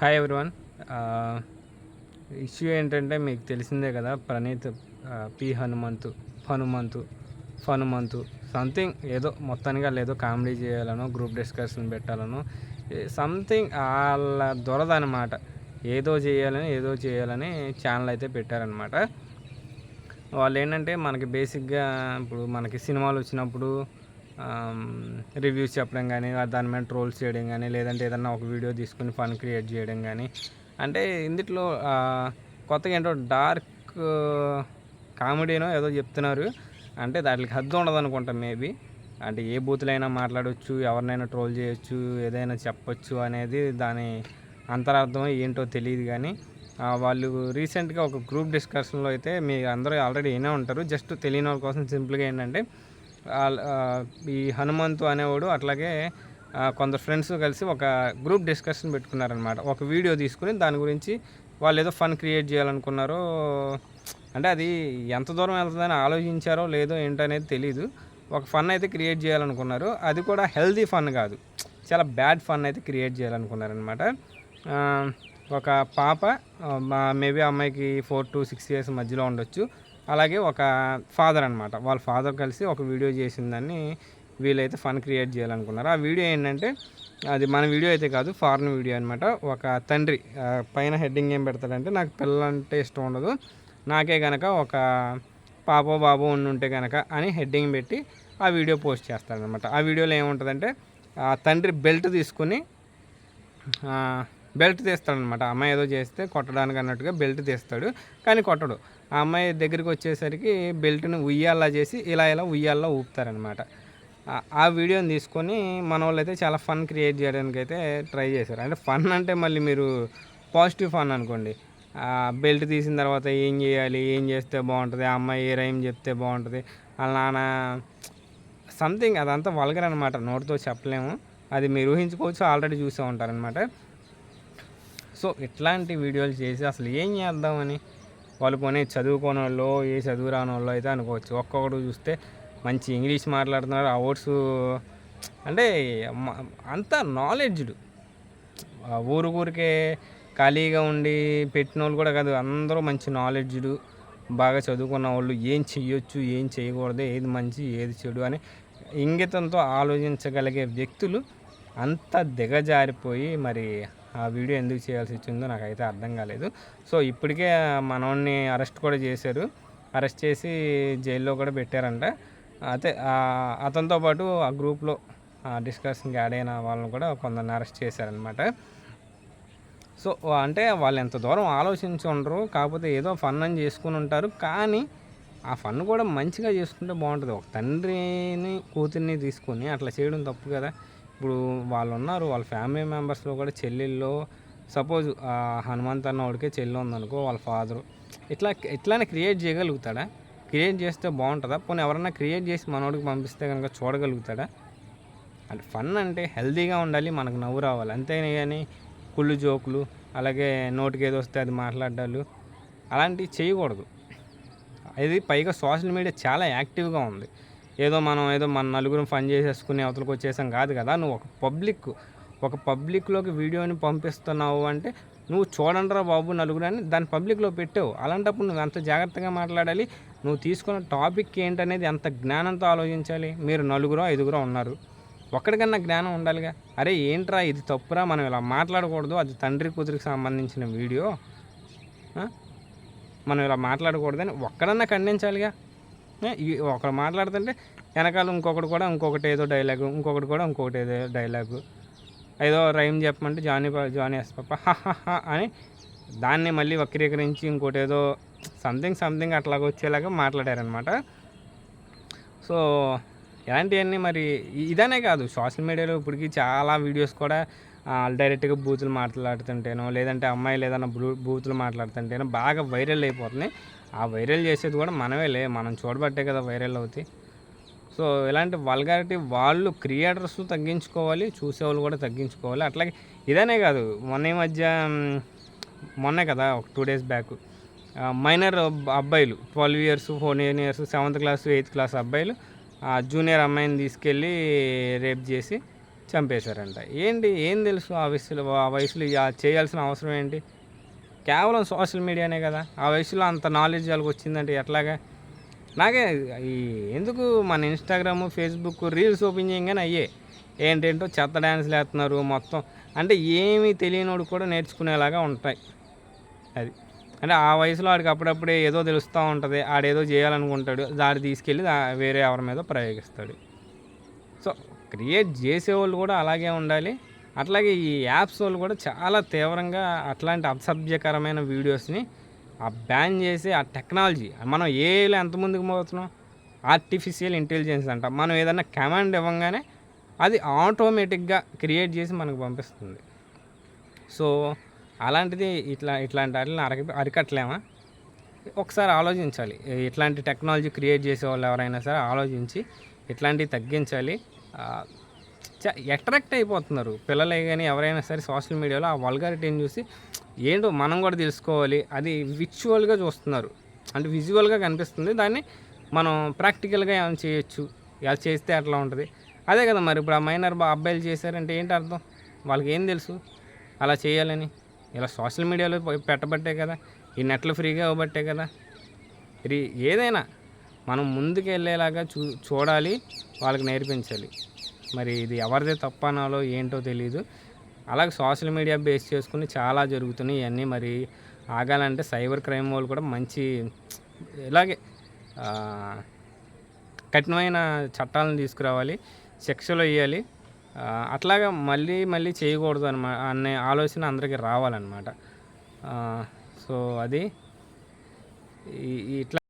Hi everyone. Issue ఏంటంటే మీకు తెలిసిందే కదా, ప్రణీత్ పి హనుమంతు సంథింగ్ ఏదో మొత్తానికి ఏదో కామెడీ చేయాలనో గ్రూప్ డిస్కషన్ పెట్టాలనో సంథింగ్ వాళ్ళ దొరద అనమాట. ఏదో చేయాలని ఛానల్ అయితే పెట్టారనమాట. వాళ్ళు ఏంటంటే మనకి బేసిక్గా ఇప్పుడు మనకి సినిమాలు వచ్చినప్పుడు రివ్యూస్ చెప్పడం కానీ, దాని మీద ట్రోల్స్ చేయడం కానీ, లేదంటే ఏదన్నా ఒక వీడియో తీసుకుని ఫన్ క్రియేట్ చేయడం కానీ, అంటే ఇందులో కొత్తగా ఏంటో డార్క్ కామెడీనో ఏదో చెప్తున్నారు. అంటే దానికి హద్దు ఉండదు అనుకుంటాం మేబీ. అంటే ఏ బూతులైనా మాట్లాడవచ్చు, ఎవరినైనా ట్రోల్ చేయొచ్చు, ఏదైనా చెప్పొచ్చు అనేది దాని అంతరార్థం ఏంటో తెలియదు. కానీ వాళ్ళు రీసెంట్గా ఒక గ్రూప్ డిస్కషన్లో అయితే మీరు అందరూ ఆల్రెడీ వినే ఉంటారు. జస్ట్ తెలియని వాళ్ళ కోసం సింపుల్గా ఏంటంటే, ఈ హనుమంతు అనేవాడు అట్లాగే కొందరు ఫ్రెండ్స్ కలిసి ఒక గ్రూప్ డిస్కషన్ పెట్టుకున్నారనమాట. ఒక వీడియో తీసుకుని దాని గురించి వాళ్ళు ఏదో ఫన్ క్రియేట్ చేయాలనుకున్నారో, అంటే అది ఎంత దూరం వెళ్తుందని ఆలోచించారో లేదో ఏంటనేది తెలీదు. ఒక ఫన్ అయితే క్రియేట్ చేయాలనుకున్నారు. అది కూడా హెల్తీ ఫన్ కాదు, చాలా బ్యాడ్ ఫన్ అయితే క్రియేట్ చేయాలనుకున్నారనమాట. ఒక పాప, మేబీ అమ్మాయికి 4 to 6 years మధ్యలో ఉండొచ్చు. అలాగే ఒక ఫాదర్ అనమాట. వాళ్ళ ఫాదర్ కలిసి ఒక వీడియో చేసిందని వీళ్ళైతే ఫన్ క్రియేట్ చేయాలనుకున్నారు. ఆ వీడియో ఏంటంటే, అది మన వీడియో అయితే కాదు, ఫారెన్ వీడియో అనమాట. ఒక తండ్రి పైన హెడ్డింగ్ ఏం పెడతాడంటే, నాకు పిల్లలంటే ఇష్టం ఉండదు, నాకే కనుక ఒక పాపో బాబో ఉంటే కనుక అని హెడ్డింగ్ పెట్టి ఆ వీడియో పోస్ట్ చేస్తాడనమాట. ఆ వీడియోలో ఏముంటుందంటే, ఆ తండ్రి బెల్ట్ తీసుకుని బెల్ట్ తీస్తాడనమాట. అమ్మాయి ఏదో చేస్తే కొట్టడానికి అన్నట్టుగా బెల్ట్ తీస్తాడు, కానీ కొట్టడు. ఆ అమ్మాయి దగ్గరికి వచ్చేసరికి బెల్ట్ని ఉయ్యాలా చేసి ఇలా ఉయ్యాల్లో ఊపుతారనమాట. ఆ వీడియోని తీసుకొని మన వాళ్ళు అయితే చాలా ఫన్ క్రియేట్ చేయడానికి అయితే ట్రై చేశారు. అంటే ఫన్ అంటే మళ్ళీ మీరు పాజిటివ్ ఫన్ అనుకోండి. బెల్ట్ తీసిన తర్వాత ఏం చేయాలి, ఏం చేస్తే బాగుంటుంది, ఆ అమ్మాయి ఏ రైమ్ చెప్తే బాగుంటుంది, వాళ్ళ నాన్న సంథింగ్ అదంతా వల్గర్ అనమాట. నోటితో చెప్పలేము, అది మీరు ఊహించుకోవచ్చు, ఆల్రెడీ చూసే ఉంటారనమాట. సో ఇట్లాంటి వీడియోలు చేసి అసలు ఏం చేద్దామని వాళ్ళు కొని చదువుకోని వాళ్ళు, ఏ చదువు రాని వాళ్ళు అయితే అనుకోవచ్చు. ఒక్కొక్కడు చూస్తే మంచి ఇంగ్లీష్ మాట్లాడుతున్నారు, అవార్డ్స్, అంటే అంత నాలెడ్జ్డ్, ఊరికే ఖాళీగా ఉండి పెట్టిన వాళ్ళు కూడా కాదు, అందరూ మంచి నాలెడ్జ్డ్, బాగా చదువుకున్న వాళ్ళు. ఏం చెయ్యొచ్చు, ఏం చేయకూడదు, ఏది మంచి ఏది చెడు అని ఇంగితంతో ఆలోచించగలిగే వ్యక్తులు అంత దిగజారిపోయి మరి ఆ వీడియో ఎందుకు చేయాల్సి వచ్చిందో నాకైతే అర్థం కాలేదు. సో ఇప్పటికే మనోడిని అరెస్ట్ కూడా చేశారు. అరెస్ట్ చేసి జైల్లో కూడా పెట్టారంట. అయితే అతనితో పాటు ఆ గ్రూప్లో డిస్కషన్కి యాడ్ అయిన వాళ్ళని కూడా కొందరిని అరెస్ట్ చేశారనమాట. సో అంటే వాళ్ళు ఎంత దూరం ఆలోచించి ఉండరు, కాకపోతే ఏదో ఫన్ అని చేసుకుని ఉంటారు. కానీ ఆ ఫన్ కూడా మంచిగా చేసుకుంటే బాగుంటుంది. ఒక తండ్రిని కూతుర్ని తీసుకొని అట్లా చేయడం తప్పు కదా. ఇప్పుడు వాళ్ళు ఉన్నారు, వాళ్ళ ఫ్యామిలీ మెంబర్స్లో కూడా చెల్లెల్లో, సపోజ్ హనుమంత్ అన్నవాడికే చెల్లి ఉందనుకో, వాళ్ళ ఫాదరు ఇట్లానే క్రియేట్ చేయగలుగుతాడా? క్రియేట్ చేస్తే బాగుంటుందా? పోనీ ఎవరన్నా క్రియేట్ చేసి మనోడికి పంపిస్తే కనుక చూడగలుగుతాడా? అంటే ఫన్ అంటే హెల్తీగా ఉండాలి, మనకు నవ్వు రావాలి, అంతేనే. కానీ కుళ్ళు జోకులు, అలాగే నోటికి ఏదో వస్తే అది మాట్లాడాలు, అలాంటివి చేయకూడదు. ఇది పైగా సోషల్ మీడియా చాలా యాక్టివ్గా ఉంది. ఏదో మన నలుగురం ఫన్ చేసేసుకుని అవతలకు వచ్చేసాం కాదు కదా. నువ్వు ఒక పబ్లిక్లోకి వీడియోని పంపిస్తున్నావు అంటే, నువ్వు చూడండిరా బాబు నలుగురు అని దాన్ని పబ్లిక్లో పెట్టావు. అలాంటప్పుడు నువ్వు ఎంత జాగ్రత్తగా మాట్లాడాలి, నువ్వు తీసుకున్న టాపిక్ ఏంటనేది ఎంత జ్ఞానంతో ఆలోచించాలి. మీరు 4-5 ఉన్నారు, ఒక్కడికన్నా జ్ఞానం ఉండాలిగా. అరే ఏంట్రా ఇది తప్పురా, మనం ఇలా మాట్లాడకూడదు, అది తండ్రి కూతురికి సంబంధించిన వీడియో, మనం ఇలా మాట్లాడకూడదని ఒక్కడన్నా ఖండించాలిగా. ఒకరు మాట్లాడుతుంటే వెనకాల ఇంకొకటి ఏదో డైలాగు, ఇంకొకటి ఏదో డైలాగు, ఏదో రైమ్ చెప్పమంటే జానీ ఎస్ పాప అని దాన్ని మళ్ళీ వక్రీకరించి ఇంకోటి ఏదో సంథింగ్ అట్లాగ వచ్చేలాగా మాట్లాడారనమాట. సో ఇలాంటివన్నీ మరి ఇదనే కాదు, సోషల్ మీడియాలో ఇప్పటికీ చాలా వీడియోస్ కూడా డైరెక్ట్గా బూతులు మాట్లాడుతుంటేనో, లేదంటే అమ్మాయిలు ఏదైనా బూతులు మాట్లాడుతుంటేనో బాగా వైరల్ అయిపోతున్నాయి. ఆ వైరల్ చేసేది కూడా మనం చూడబట్టే కదా వైరల్ అవుతాయి. సో ఇలాంటి వల్గారిటీ వాళ్ళు క్రియేటర్స్ తగ్గించుకోవాలి, చూసేవాళ్ళు కూడా తగ్గించుకోవాలి. అట్లాగే ఇదనే కాదు, మొన్నే కదా ఒక 2 days బ్యాక్ మైనర్ అబ్బాయిలు 12 years 14 years 7th class 8th class అబ్బాయిలు జూనియర్ అమ్మాయిని తీసుకెళ్ళి రేప్ చేసి చంపేశారంట. ఏం తెలుసు ఆ వయసులో చేయాల్సిన అవసరం ఏంటి? కేవలం సోషల్ మీడియానే కదా! ఆ వయసులో అంత నాలెడ్జ్ వాళ్ళకొచ్చిందంటే ఎట్లాగా? నాకే ఈ ఎందుకు మన ఇన్‌స్టాగ్రాము, ఫేస్‌బుక్ రీల్స్ ఓపెన్ చేయంగానే అయ్యే. ఏంటేంటో చెత్త డాన్స్‌లేత్తన్నారు మొత్తం. అంటే ఏమీ తెలియనోడు కూడా నేర్చుకునేలాగా ఉంటాయి. అది. అంటే ఆ వయసులో ఆడికి అప్పుడప్పుడే ఏదో తెలుస్తా ఉంటది. ఆడేదో చేయాలనుకుంటాడు. దాన్ని తీసుకెళ్ళి వేరే ఎవరి మీదో ప్రయోగిస్తాడు. సో, క్రియేట్ చేసేవాళ్ళు కూడా అలాగే ఉండాలి. అట్లాగే ఈ యాప్స్ వోళ్ళు కూడా చాలా తీవ్రంగా అట్లాంటి అసభ్యకరమైన వీడియోస్‌ని బ్యాన్ చేసి ఆ టెక్నాలజీ మనం ఏఐలో ఎంత ముందుకు పోతున్నాం? ఆర్టిఫిషియల్ ఇంటెలిజెన్స్ అంట. మనం ఏదన్నా కమాండ్ ఇవ్వంగానే అది ఆటోమేటిక్‌గా క్రియేట్ చేసి మనకు పంపిస్తుంది. సో, అలాంటిది ఇట్లాంటి ఆటిల్ని అరికట్టలేమా? ఒకసారి ఆలోచించాలి. ఇట్లాంటి టెక్నాలజీ క్రియేట్ చేసేవాళ్ళు ఎవరైనా సరే ఆలోచించి ఇట్లాంటివి తగ్గించాలి. ఆహ్, అట్రాక్ట్ అయిపోతున్నారు పిల్లలే గాని ఎవరైనా సరే సోషల్ మీడియాలో ఆ వల్గారిటీని చూసి ఏంటో మనం కూడా తెలుసుకోవాలి. అది విజువల్‌గా చూస్తున్నారు. అంటే విజువల్‌గా కనిపిస్తుంది. దాన్ని మనం ప్రాక్టికల్‌గా ఏమైనా చేయొచ్చు. ఇలా చేస్తే ఎట్లా ఉంటది? అదే కదా మరి ఇప్పుడు ఆ మైనర్ అబ్బాయిలు చేశారంటే ఏంటి అర్థం? వాళ్ళకేం తెలుసు అలా చేయాలని? ఇలా సోషల్ మీడియాలో పెట్టబట్టే కదా! ఈ నెట్లు ఫ్రీగా ఇవ్వబట్టే కదా! ఇది ఏదైనా మనం ముందుకెళ్ళేలాగా చూడాలి. వాళ్ళకి నేర్పించాలి. మరి ఇది ఎవరిది తప్పనాలో ఏంటో తెలీదు. అలాగే సోషల్ మీడియా బేస్ చేసుకొని చాలా జరుగుతున్నాయి ఇయన్నీ. మరి ఆగాలంటే సైబర్ క్రైమ్ వాళ్ళు కూడా మంచి ఇలాగే కఠినమైన చట్టాలను తీసుకురావాలి. శిక్షలు ఎయ్యాలి. అట్లాగా మళ్ళీ చేయకూడదు అనే ఆలోచన అందరికీ రావాలన్నమాట. సో, అది ఇట్లా